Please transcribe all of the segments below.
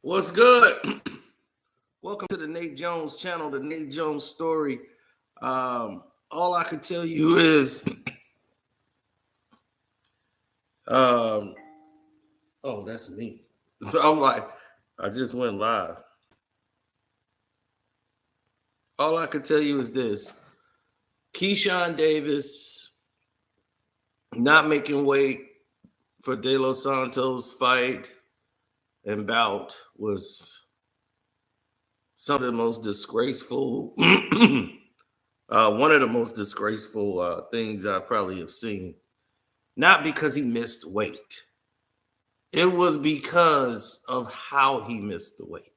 What's good? Welcome to the Nate Jones channel, the Nate Jones story. All I can tell you is, um, oh, that's me. So I'm like, I just went live. All I can tell you is this: Keyshawn Davis not making weight for De Los Santos' fight and bout was some of the most disgraceful. One of the most disgraceful things I probably have seen. Not because he missed weight. It was because of how he missed the weight.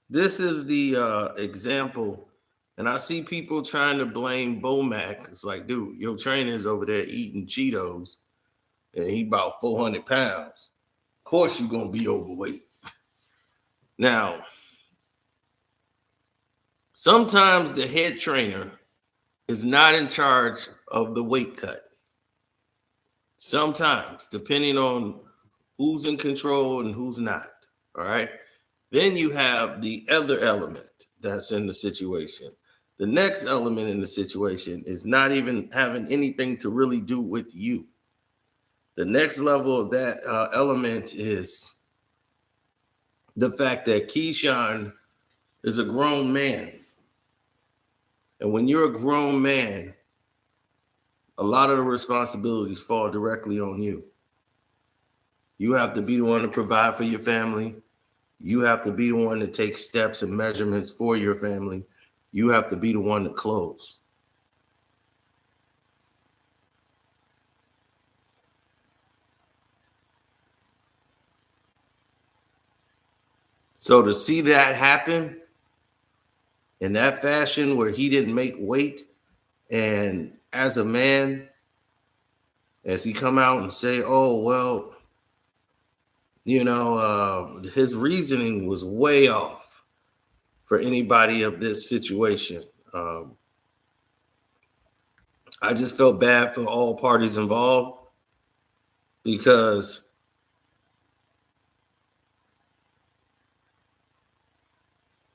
This is the example, and I see people trying to blame Bomac. It's like, dude, your trainer's over there eating Cheetos, and he about 400 pounds. Of course you're going to be overweight. Now, sometimes the head trainer is not in charge of the weight cut. Sometimes, depending on who's in control and who's not. All right. Then you have the other element that's in the situation. The next element in the situation is not even having anything to really do with you. The next level of that element is the fact that Keyshawn is a grown man. And when you're a grown man, a lot of the responsibilities fall directly on you. You have to be the one to provide for your family. You have to be the one to take steps and measurements for your family. You have to be the one to close. So to see that happen in that fashion where he didn't make weight, and as a man, as he come out and say, oh, well, his reasoning was way off for anybody of this situation. I just felt bad for all parties involved because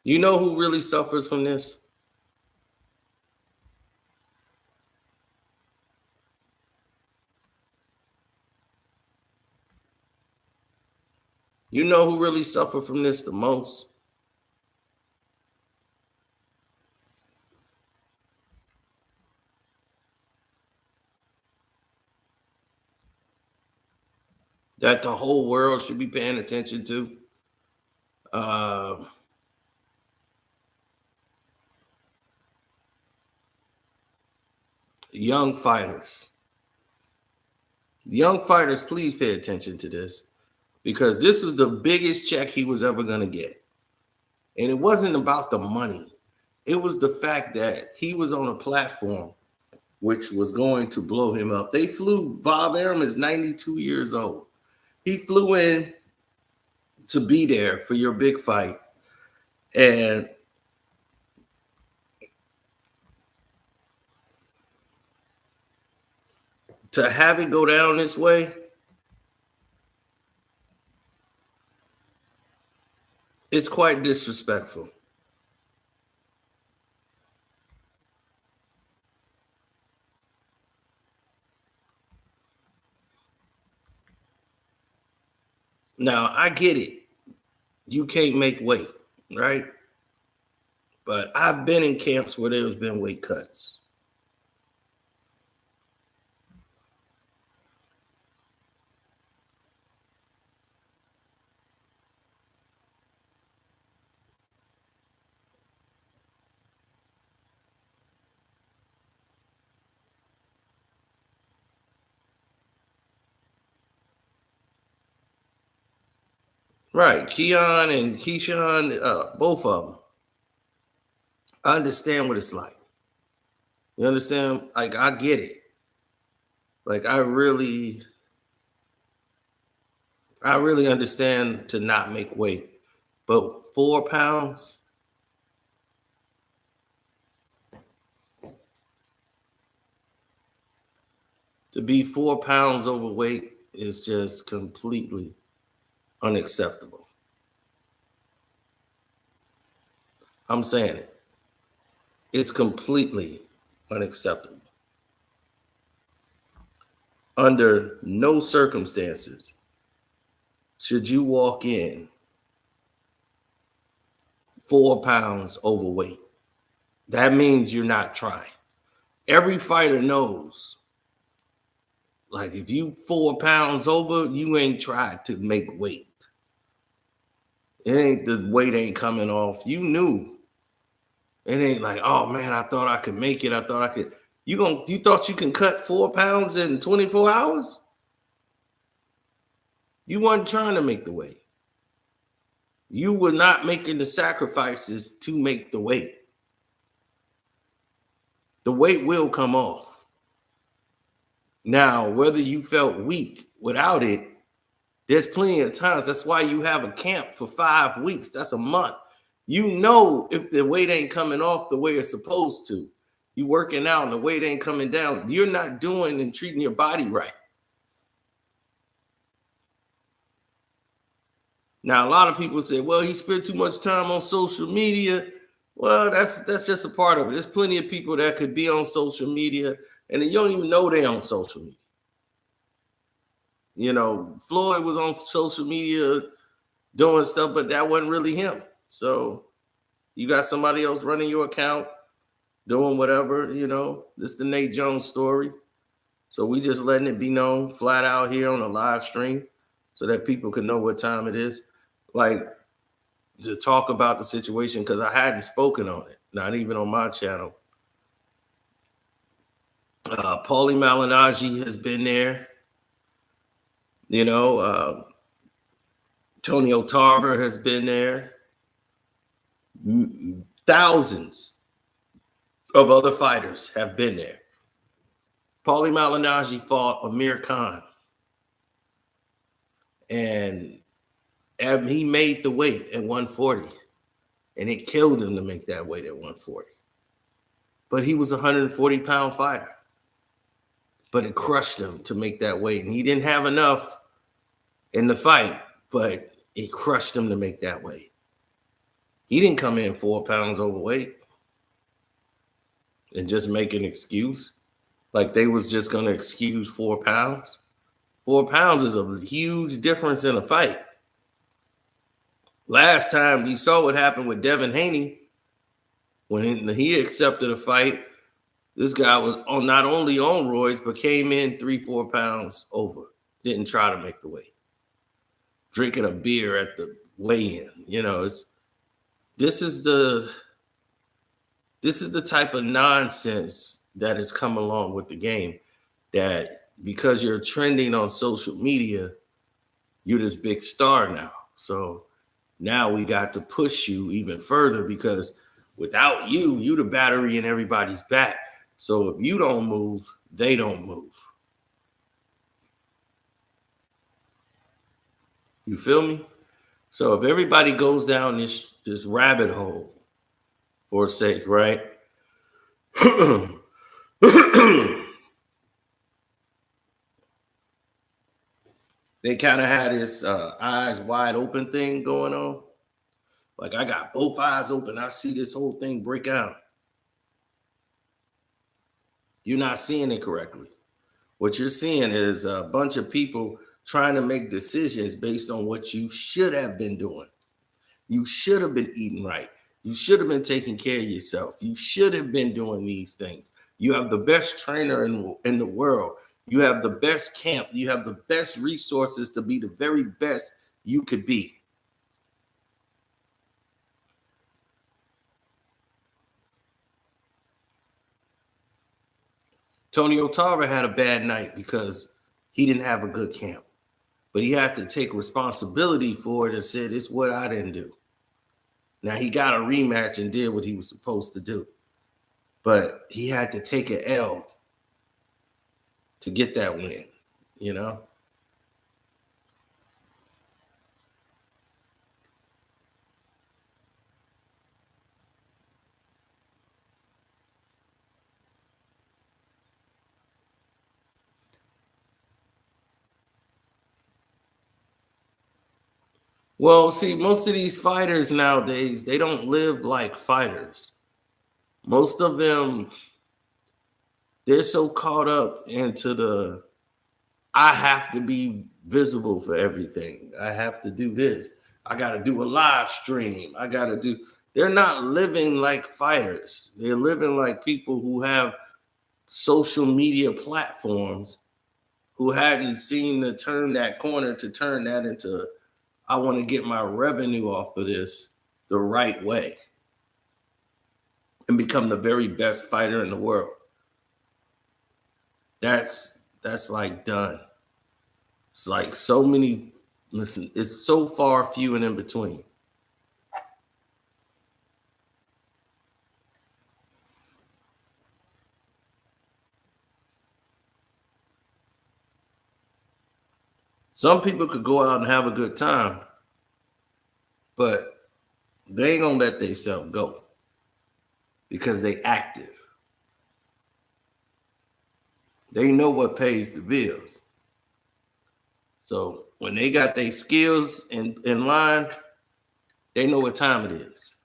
you know who really suffers from this? You know who really suffer from this the most? That the whole world should be paying attention to. Uh, young fighters. Young fighters, please pay attention to this because this was the biggest check he was ever going to get. And it wasn't about the money. It was the fact that he was on a platform which was going to blow him up. They flew, Bob Arum is 92 years old. He flew in to be there for your big fight. And to have it go down this way, it's quite disrespectful. Now, I get it. You can't make weight, right? But I've been in camps where there's been weight cuts. Right. Keyshawn, both of them. I understand what it's like. You understand? Like, I get it. Like, I really understand to not make weight. But 4 pounds, To be 4 pounds overweight is just completely unacceptable. I'm saying it. It's completely unacceptable. Under no circumstances should you walk in 4 pounds overweight. That means you're not trying. Every fighter knows, like, if you 4 pounds over, you ain't tried to make weight. It ain't, the weight ain't coming off. You knew. It ain't like, oh man, I thought I could make it. I thought I could. You thought you can cut 4 pounds in 24 hours? You weren't trying to make the weight. You were not making the sacrifices to make the weight. The weight will come off. Now, whether you felt weak without it, there's plenty of times. That's why you have a camp for 5 weeks. That's a month. You know if the weight ain't coming off the way it's supposed to. You working out and the weight ain't coming down. You're not doing and treating your body right. Now, a lot of people say, well, he spent too much time on social media. Well, that's just a part of it. There's plenty of people that could be on social media and you don't even know they're on social media. You know, Floyd was on social media doing stuff, but that wasn't really him. So you got somebody else running your account, doing whatever, you know. This is the Nate Jones story. So we just letting it be known flat out here on a live stream so that people can know what time it is. Like, to talk about the situation, because I hadn't spoken on it, not even on my channel. Paulie Malignaggi has been there. You know, Tonio Tarver has been there. Thousands of other fighters have been there. Paulie Malignaggi fought Amir Khan. And he made the weight at 140. And it killed him to make that weight at 140. But he was a 140-pound fighter. But it crushed him to make that weight. And he didn't have enough in the fight, but it crushed him to make that weight. He didn't come in 4 pounds overweight and just make an excuse. Like they was just going to excuse 4 pounds. 4 pounds is a huge difference in a fight. Last time you saw what happened with Devin Haney when he accepted a fight. This guy was not only on roids, but came in 3-4 pounds over. Didn't try to make the weight. Drinking a beer at the weigh-in. You know, this is the type of nonsense that has come along with the game, that because you're trending on social media, you're this big star now. So now we got to push you even further, because without you, you the battery in everybody's back. So if you don't move, they don't move. You feel me? So if everybody goes down this rabbit hole for sake, right? They kind of had this eyes wide open thing going on. Like, I got both eyes open. I see this whole thing break out. You're not seeing it correctly. What you're seeing is a bunch of people trying to make decisions based on what you should have been doing. You should have been eating right. You should have been taking care of yourself. You should have been doing these things. You have the best trainer in the world. You have the best camp. You have the best resources to be the very best you could be. Tonio Tarver had a bad night because he didn't have a good camp. But he had to take responsibility for it and said, it's what I didn't do. Now, he got a rematch and did what he was supposed to do. But he had to take an L to get that win, you know? Well, see, most of these fighters nowadays, they don't live like fighters. Most of them, they're so caught up into the I have to be visible for everything. I have to do this. I got to do a live stream. I got to do. They're not living like fighters. They're living like people who have social media platforms who hadn't seen the turn that corner to turn that into I want to get my revenue off of this the right way and become the very best fighter in the world. That's like done. It's like so many, listen, it's so far few and in between. Some people could go out and have a good time, but they ain't gonna let themselves go because they active. They know what pays the bills. So when they got their skills in line, they know what time it is.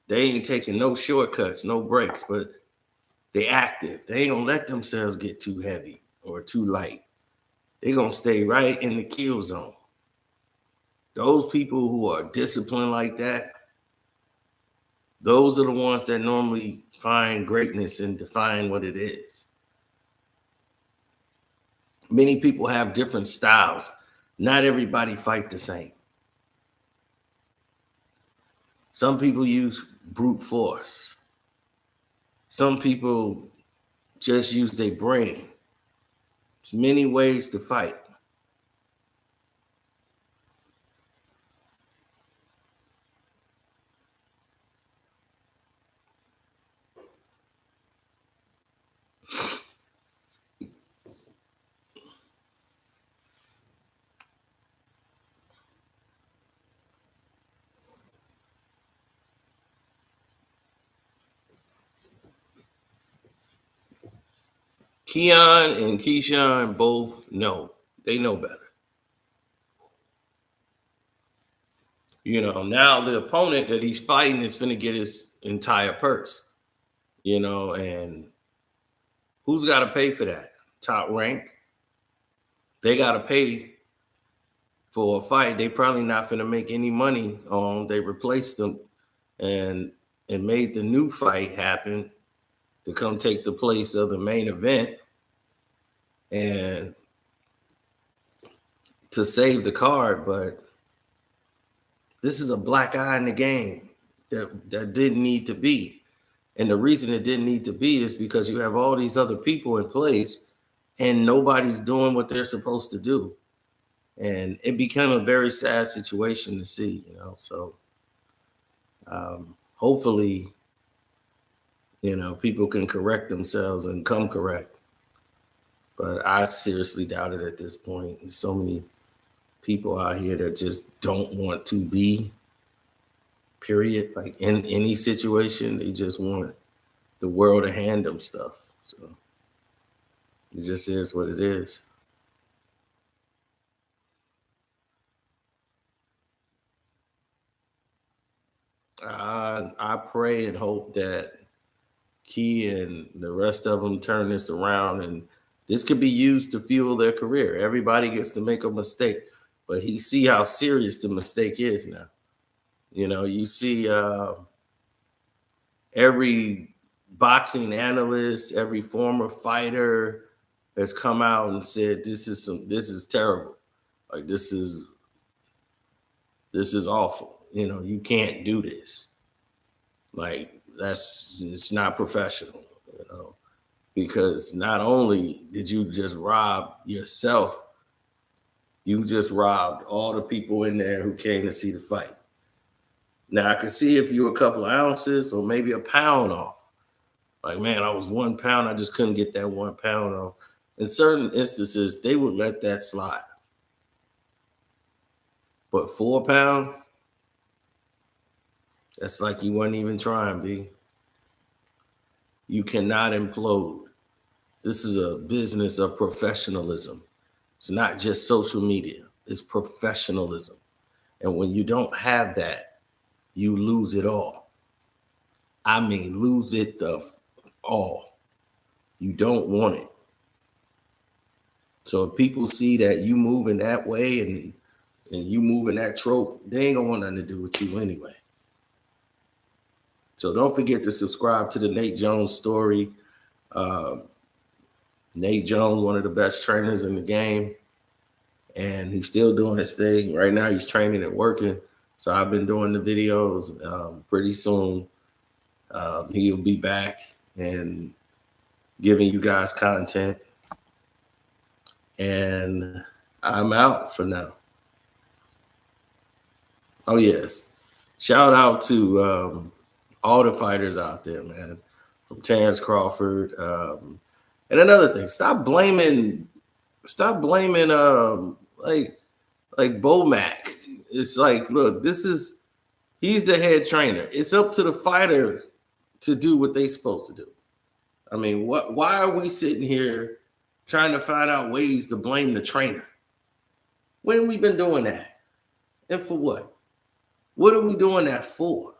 They ain't taking no shortcuts, no breaks, but they active. They ain't gonna let themselves get too heavy or too light. They gonna stay right in the kill zone. Those people who are disciplined like that, those are the ones that normally find greatness and define what it is. Many people have different styles. Not everybody fight the same. Some people use brute force. Some people just use their brain. There's many ways to fight. Keon and Keyshawn both know. They know better. You know, now the opponent that he's fighting is going to get his entire purse. You know, and who's got to pay for that? Top rank. They got to pay for a fight. They probably not going to make any money on. They replaced them and made the new fight happen to come take the place of the main event and to save the card. But this is a black eye in the game that didn't need to be. And the reason it didn't need to be is because you have all these other people in place and nobody's doing what they're supposed to do. And it became a very sad situation to see, you know. So hopefully, you know, people can correct themselves and come correct. But I seriously doubt it at this point. There's so many people out here that just don't want to be, period. Like in any situation, they just want the world to hand them stuff. So it just is what it is. I pray and hope that Key and the rest of them turn this around, and this could be used to fuel their career. Everybody gets to make a mistake, but he see how serious the mistake is now. You know, you see every boxing analyst, every former fighter has come out and said this is terrible. Like this is awful. You know, you can't do this. Like it's not professional, you know, because not only did you just rob yourself, you just robbed all the people in there who came to see the fight. Now I could see if you were a couple of ounces or maybe a pound off. Like, man, I was 1 pound, I just couldn't get that 1 pound off. In certain instances, they would let that slide. But 4 pounds, that's like you weren't even trying, B. You cannot implode. This is a business of professionalism. It's not just social media. It's professionalism. And when you don't have that, you lose it all. I mean, lose it all. You don't want it. So if people see that you moving that way and you moving that trope, they ain't gonna want nothing to do with you anyway. So don't forget to subscribe to the Nate Jones story. Nate Jones, one of the best trainers in the game, and he's still doing his thing. Right now, he's training and working. So I've been doing the videos. Pretty soon, he'll be back and giving you guys content. And I'm out for now. Oh, yes. Shout out to all the fighters out there, man. From Terrence Crawford. And another thing, stop blaming like Bomac. It's like, look, he's the head trainer. It's up to the fighter to do what they're supposed to do. I mean, why are we sitting here trying to find out ways to blame the trainer? When have we been doing that? And for what? What are we doing that for?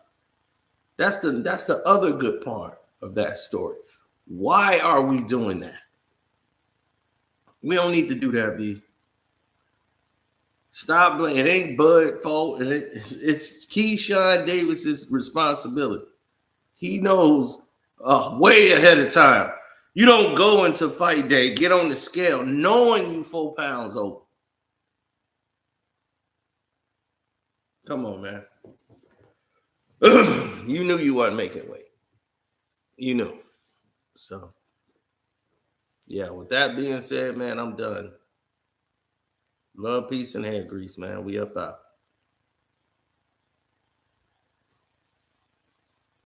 That's the other good part of that story. Why are we doing that? We don't need to do that, B. Stop blaming. It ain't Bud's fault, and it's Keyshawn Davis's responsibility. He knows way ahead of time. You don't go into fight day, get on the scale, knowing you 4 pounds over. Come on, man. You knew you weren't making weight. You knew. So, yeah, with that being said, man, I'm done. Love, peace, and hair grease, man. We up out.